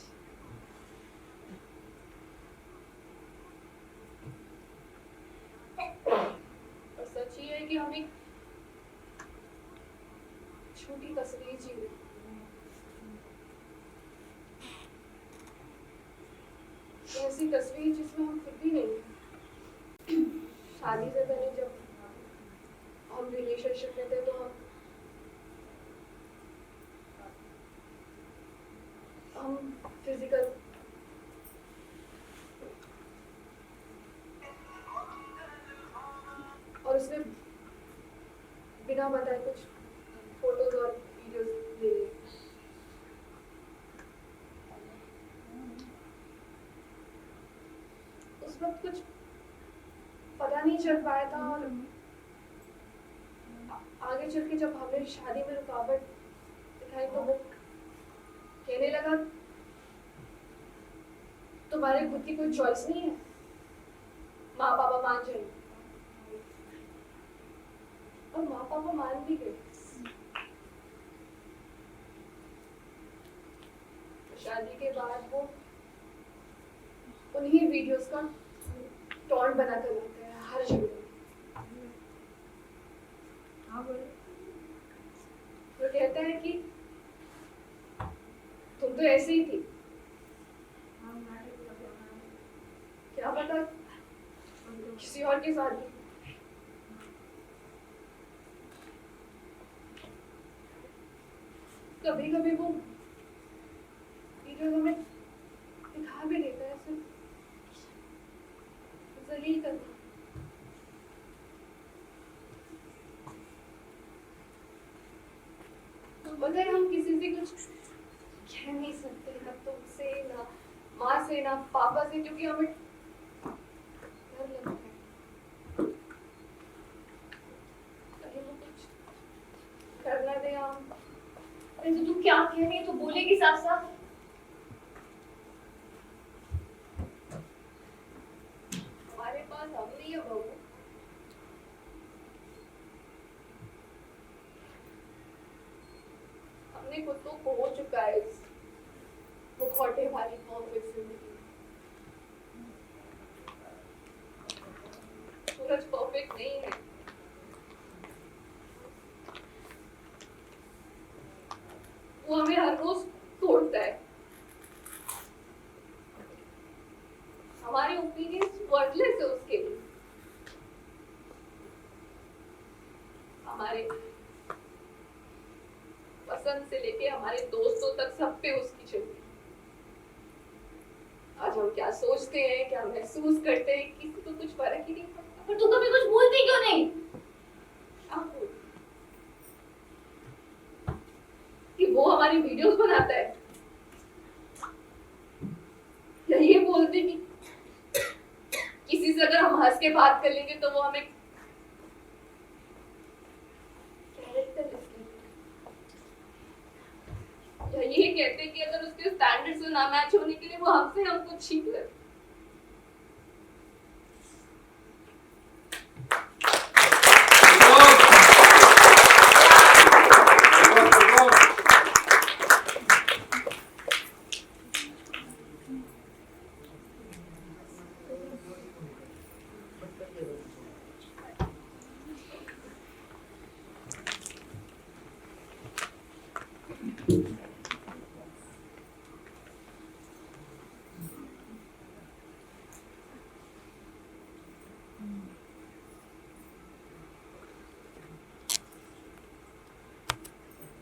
और सच ये है कि हम एक छोटी तस्वीर जी रहे हैं। ऐसी तस्वीर जिसमें हम खुद भी नहीं हैं। शादी से पहले जब हम रिलेशनशिप में थे तो हम फिजिकल और उसने बिना बताए कुछ फोटोज और वीडियोस ले लिए। उस वक्त कुछ पता नहीं चल पाया था और आगे चल के जब हमने शादी में रुकावट दिखाई तो वो कहने लगा तुम्हारे खुद की कोई चॉइस नहीं है, माँ पापा मान जाएंगे। और माँ पापा मान भी गए। शादी के बाद वो उन्हीं वीडियोस का टॉन्ट बना कर लाते हैं हर जगह। वो कहता है कि तुम तो ऐसे ही थी, क्या पता किसी और के साथ भी। कभी कभी वो वीडियो हमें दिखा भी देता है, सिर्फ जलील करना। पता है हम किसी से कुछ कह नहीं सकते, ना तुमसे, ना माँ से, ना पापा से, क्योंकि हमें डर लगता है कहीं वो कुछ कर ना दे हम। अरे तो तू क्या कह रही है, तो बोलेगी साफ साफ। हमारे पास हम नहीं है बहू। हमने खुद तो खो चुका है इस मुखौटे वाली परफेक्ट जिंदगी। सूरज परफेक्ट नहीं है। वो हमें हर रोज तोड़ता है। हमारे ओपिनियंस वर्थलेस है उसके लिए। हमारे पसंद से लेके हमारे दोस्तों तक सब पे उसकी चलती। आज हम क्या सोचते हैं, क्या महसूस करते हैं, किसी को कुछ फर्क ही नहीं पड़ता। पर तू कभी कुछ बोलती क्यों नहीं? कि वो हमारी वीडियोस बनाता है, या ये बोलते कि किसी से अगर हम हंस के बात कर लेंगे तो वो हमें या ये कहते कि अगर उसके स्टैंडर्ड से ना मैच होने के लिए वो हमसे हमको छीन ले।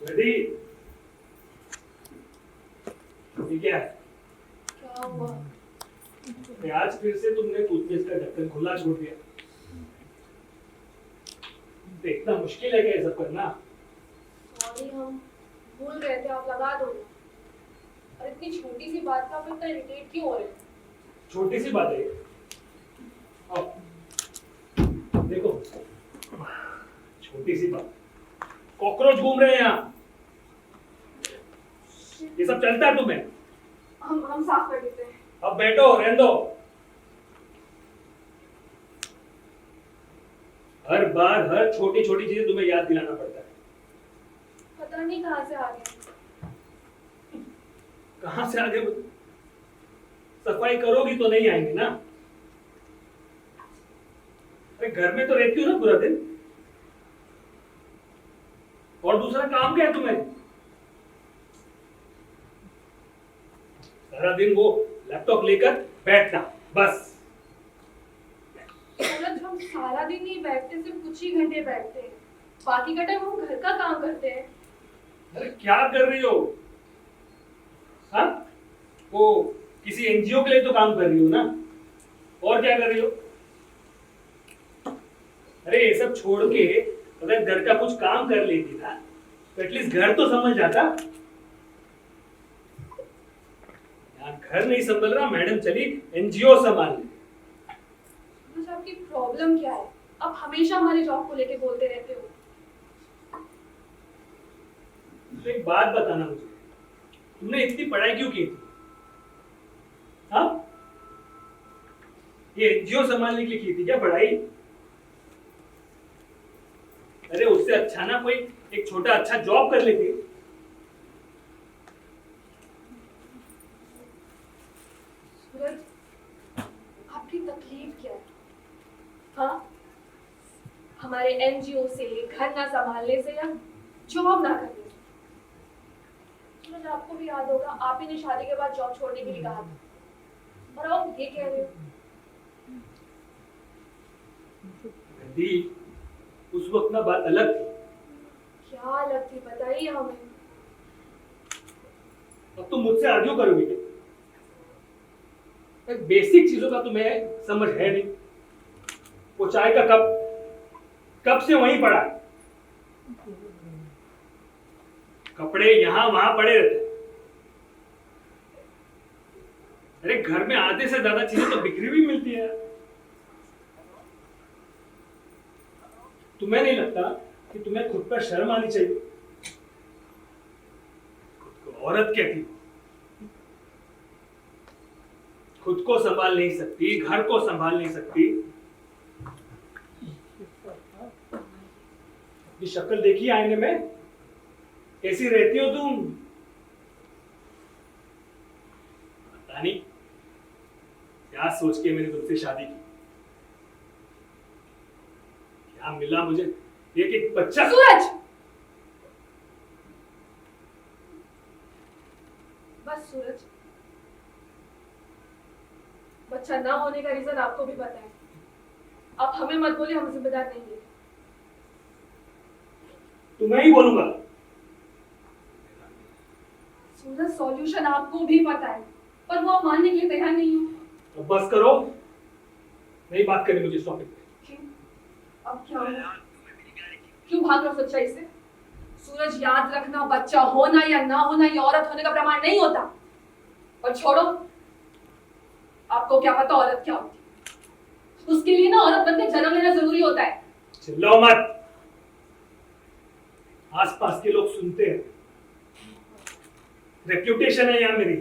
रेडी? ठीक है। क्या हुआ? आज फिर से तुमने टूथपेस्ट का ढक्कन खुला छोड़ दिया। तो इतना मुश्किल है क्या ये सब करना? सॉरी, हम भूल गए थे, आप लगा दो। और इतनी छोटी सी बात का आप इतना इरिटेट क्यों हो रहे हैं? छोटी सी बात है ये। आओ देखो, छोटी सी बात, कॉकरोच घूम रहे हैं यहाँ। ये सब चलता है तुम्हें? हम साफ कर देते हैं। अब बैठो, रहने दो। हर बार हर छोटी छोटी चीजें तुम्हें याद दिलाना पड़ता है। पता नहीं कहाँ से आ गए। कहां से आगे बढ़? सफाई करोगी तो नहीं आएंगे ना। अरे घर में तो रहती हो ना पूरा दिन, और दूसरा काम क्या है तुम्हें? सारा दिन वो लैपटॉप लेकर बैठना बस। सूरज, हम सारा दिन नहीं बैठते, सिर्फ कुछ ही घंटे बैठते हैं। बाकी का टाइम हम घर का काम करते हैं। अरे क्या कर रही हो? हाँ, वो किसी एनजीओ के लिए तो काम कर रही हो ना, और क्या कर रही हो? अरे ये सब छोड़ के अगर घर का कुछ काम कर लेती ना तो एटलीस्ट घर तो समझ जाता। यार घर नहीं संभल रहा, मैडम चली एनजीओ संभालने। सूरज, आपकी प्रॉब्लम क्या है? आप हमेशा हमारे जॉब को लेके बोलते रहते हो। तो एक बात बताना मुझे, तुमने इतनी पढ़ाई क्यों की थी? हाँ, ये एनजीओ संभालने के लिए की थी क्या पढ़ाई? अरे उससे अच्छा ना कोई एक छोटा अच्छा जॉब कर लेते। सूरज, आपकी तकलीफ क्या है? हाँ, हमारे एनजीओ से, घर ना संभालने से, या जॉब ना करने से? सूरज, आपको भी याद होगा, आप ही ने शादी के बाद जॉब छोड़ने के लिए कहा था, और आप ये कह रहे हो। दी, उस वक्त ना बात अलग थी। क्या अलग थी, बताइए हमें। अब तुम मुझसे आर्ग्यू करोगे क्या? बेसिक चीजों का तुम्हें समझ है नहीं। वो चाय का कप से वहीं पड़ा है। कपड़े यहां वहां पड़े रहते हैं। अरे घर में आधे से ज्यादा चीजें तो बिखरी हुई मिलती है। तुम्हें नहीं लगता कि तुम्हें खुद पर शर्म आनी चाहिए? खुद को औरत कहती हो, खुद को संभाल नहीं सकती, घर को संभाल नहीं सकती। अपनी शक्ल देखी आईने में, कैसी रहती हो तुम? पता नहीं क्या सोच के मैंने तुमसे शादी की। क्या मिला मुझे? एक बच्चा। सूरज, बस सूरज, बच्चा ना होने का रीजन आपको भी पता है। आप हमें मत बोलिए, हम जिम्मेदार नहीं है। तुम्हें ही बोलूंगा। सूरज, सॉल्यूशन आपको भी पता है, पर वो आप मानने के लिए तैयार नहीं हो। अब बस करो, नहीं बात करनी मुझे इस टॉपिक पे। क्यों? अब क्या हुआ? क्यों भाग रहे हो सच्चाई से? सूरज, याद रखना, बच्चा होना या ना होना ये औरत होने का प्रमाण नहीं होता। और छोड़ो, आपको क्या पता औरत क्या होती है? उसके लिए ना औरत बनकर जन्म लेना जरूरी होता है। चिल्लाओ मत, आसपास के लोग सुनते हैं। रेप्यूटेशन है यहाँ मेरी।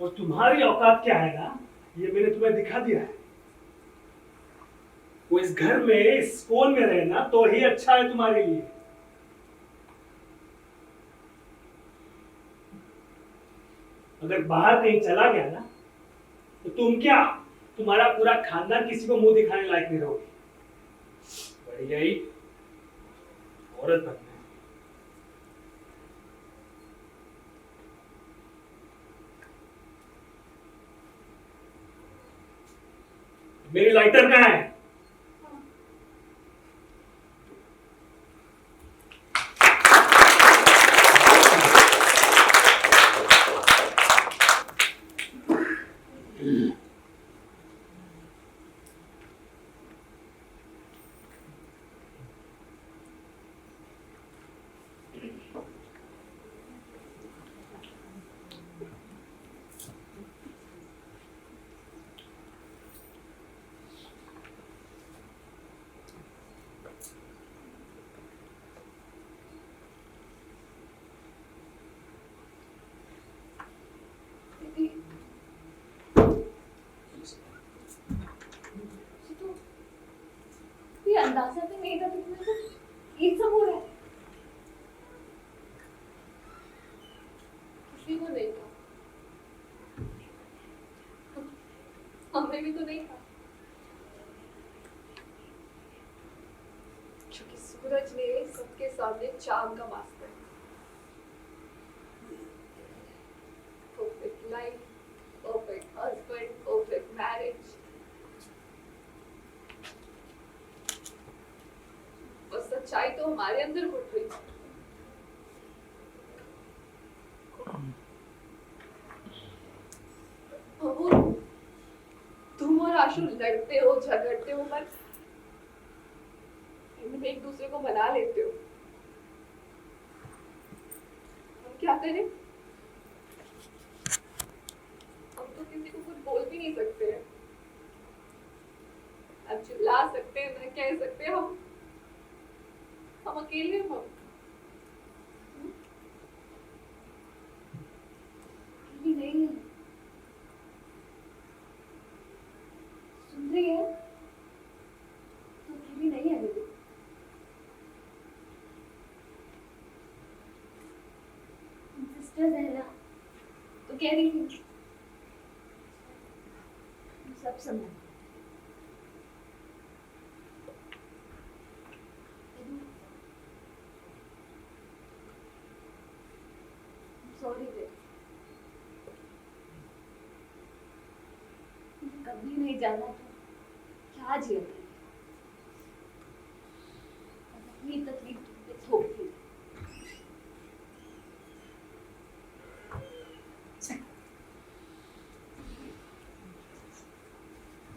और तुम्हारी औकात क्या है ना, ये मैंने तुम्हें दिखा दिया है। वो इस घर में, इस फोन में रहना तो ही अच्छा है तुम्हारे लिए। अगर बाहर कहीं चला गया ना तो तुम क्या, तुम्हारा पूरा खानदान किसी को मुंह दिखाने लायक नहीं रहोगे। बढ़िया ही औरत बनना है। मेरी लाइटर कहाँ है? ये अंदाजा भी नहीं था कि मेरे को ये सब हो रहा है। कोई भी तो नहीं था, क्योंकि सूरज ने सबके सामने चांद का वास्ता है। Perfect life, perfect husband, perfect marriage, बस सच्चाई तो हमारे अंदर घुट रही है। वो तुम और आशु लड़ते हो, झगड़ते हो, पर तुम एक दूसरे को मना लेते हो। हम क्या करें? हम तो किसी को कुछ बोल भी नहीं सकते हैं, अब चिल्ला सकते हैं, ना कह सकते हैं। हम अकेले हैं। हम अकेली नहीं है, सुन रही है? तो अकेली नहीं है बेबी। सिस्टर्स है ना, तो कह रही थी सब समझ। सॉरी बेबी, कभी नहीं जाना तो क्या जिया अपनी तकलीफ तुम पे थोप दी।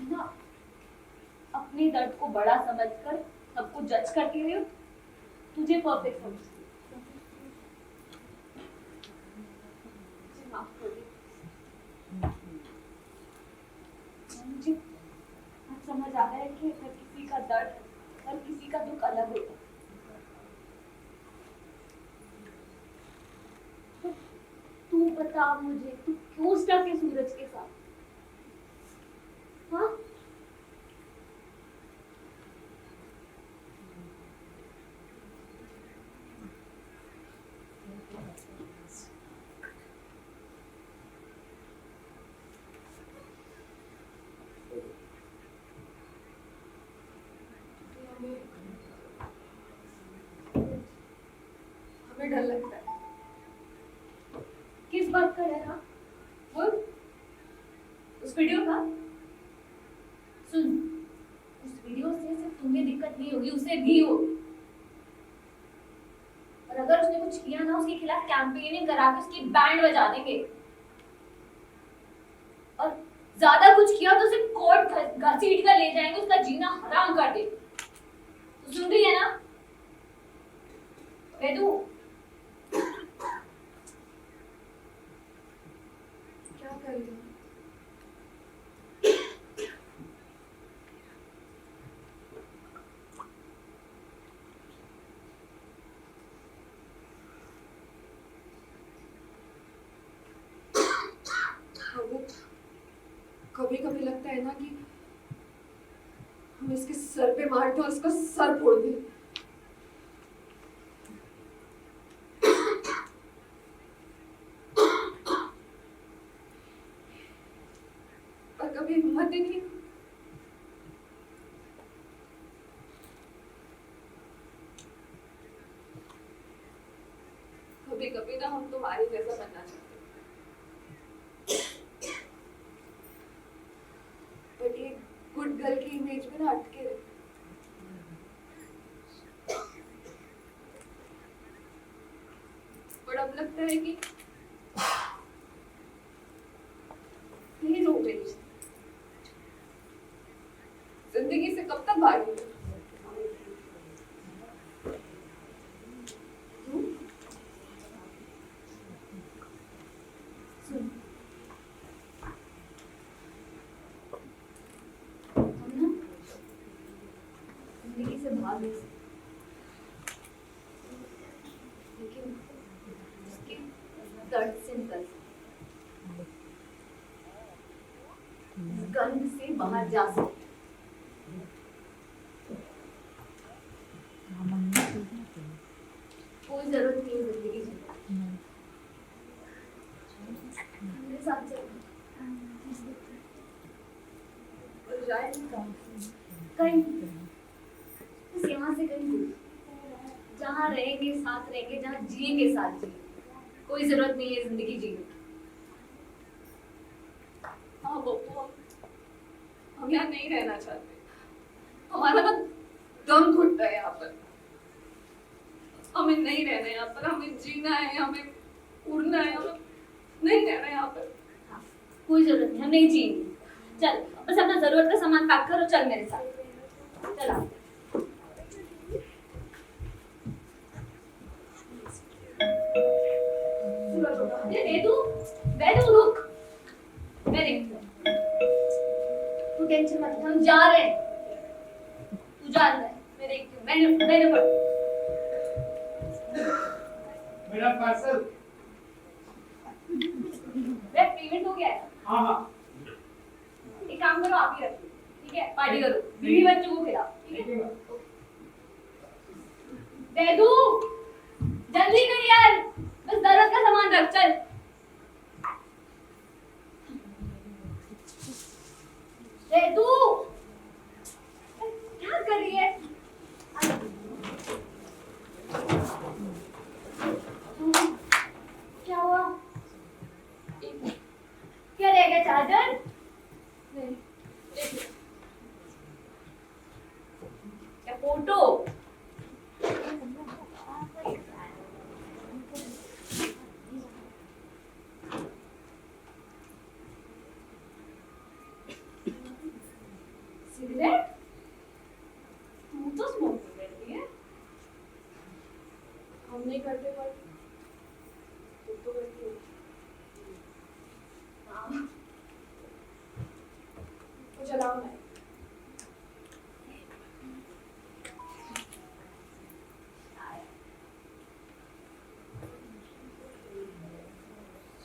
ना अपने दर्द को बड़ा समझकर सबको जज करती हुई तुझे परफेक्ट समझती हूँ। मुझे माफ कर दे। मुझे अब समझ आ गया है कि हर किसी का दर्द, हर किसी का दुख अलग होता है। तो तू बता मुझे, तू क्यों स्टक है सूरज के साथ? हाँ? हमें डर लगता है। किस बात का डर? हाँ? बोल। उस वीडियो का? सुन, उस वीडियो से सिर्फ तुम्हें दिक्कत नहीं होगी, उसे भी होगी। और अगर उसने कुछ किया ना, उसके खिलाफ कैंपेनिंग करा के उसकी बैंड बजा देंगे। और ज्यादा कुछ किया तो उसे कोर्ट घसीट कर ले जाएंगे, उसका जीना हराम कर देंगे। तो सुन रही है ना वेदू? क्या कर रही हो? कभी कभी लगता है ना कि हम इसके सर पे मारते और इसका सर फोड़ दें। पर कभी हिम्मत ही नहीं। कभी कभी ना हम तुम्हारी जैसा बनना चाहते हैं, बट ये गुड गर्ल की इमेज में ना अटके रहते। बट अब लगता है कि प्लीज हो गई, जिंदगी से कब तक भागेंगे? सुन, हम ना जिंदगी से भाग नहीं सकते, लेकिन उसके दर्द से निकल सकते, इस गंध से बाहर जा सकते। कोई जरूरत नहीं है जिंदगी जीने, मेरे साथ चल। कहीं बस यहाँ से कहीं दूर, जहाँ रहेंगे साथ रहेंगे, जहाँ जिएंगे साथ जिएंगे। कोई जरूरत नहीं है जिंदगी जीने की। हाँ बब्बू, हम यहाँ नहीं रहना चाहते। हमारा ना दम घुटता है यहाँ पर। हमें नहीं रहना है यहाँ पर, हमें जीना है, हमें उड़ना है, हमें नहीं रहना है यहाँ पर। हाँ, कोई जरूरत नहीं, हम नहीं जिएंगे। चल बस अपना जरूरत का सामान पैक कर और चल मेरे साथ। चल आ। दे तू रुक, मैं देखती हूँ। तू टेंशन मत, हम जा रहे हैं। तू जा रहा है, मैं देखती हूँ। मैंने पढ़। मेरा पार्सल। वे पेमेंट हो गया है। हाँ हाँ। एक काम करो, आप ही रखिए, ठीक है? पार्टी करो, बीवी बच्चों को खिलाओ, ठीक है? दे दू, जल्दी कर यार, बस जरूरत का सामान रख, चल। दे दू, क्या कर रही है? क्या हुआ? क्या रह गया? चार्जर? नहीं, क्या फोटो? सिगरेट? तू तो स्मोकिंग करती है। हम नहीं करते पर तुम तो करती हो। हाँ। तो चलाओ ना।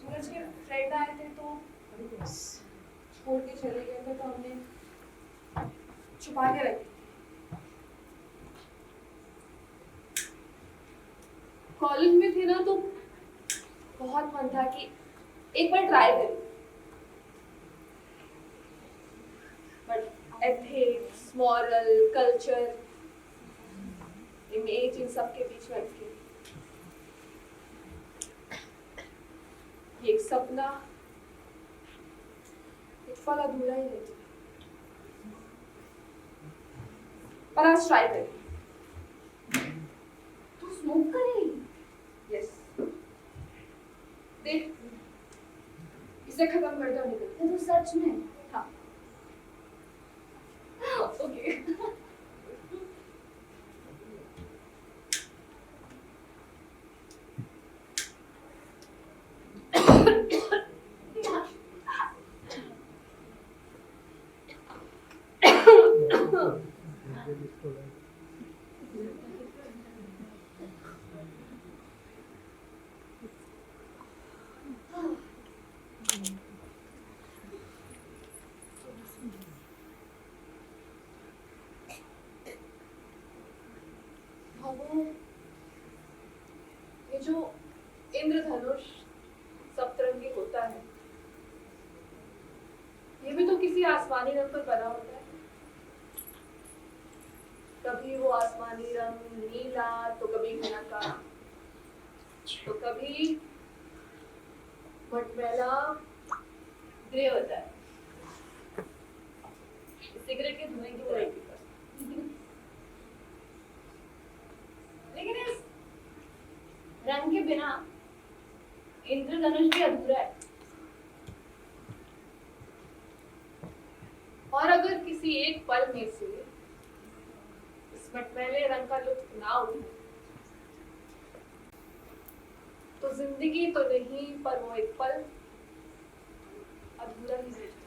सूरज के फ्रेंड आए थे तो छोड़ के चले गए थे, तो हमने छुपा के रखी। कॉलेज में थे ना तो बहुत मन था कि एक बार ट्राई करें, but ethics, moral, culture, image, इन सब के बीच में अटके। ये एक सपना, एक फल अधूरा ही है, पर आज ट्राई करें। तू स्मोक करेगी? यस, देख इसे खत्म कर दो, निकल। ये तो सच में। हाँ, ओके। बाबू, ये जो इंद्रधनुष सप्तरंगी होता है, ये भी तो किसी आसमानी रंग पर बना होता है। कभी वो आसमानी रंग नीला, तो कभी घना काला, तो कभी मटमैला ग्रे होता है। सिगरेट के धुएं की तरह ही बस। लेकिन इस रंग के बिना इंद्रधनुष भी अधूरा है। और अगर किसी एक पल में से इस मटमैले रंग का लुत्फ ना उठाए तो जिंदगी तो नहीं, पर वो एक पल अधूरा ही रह जाए।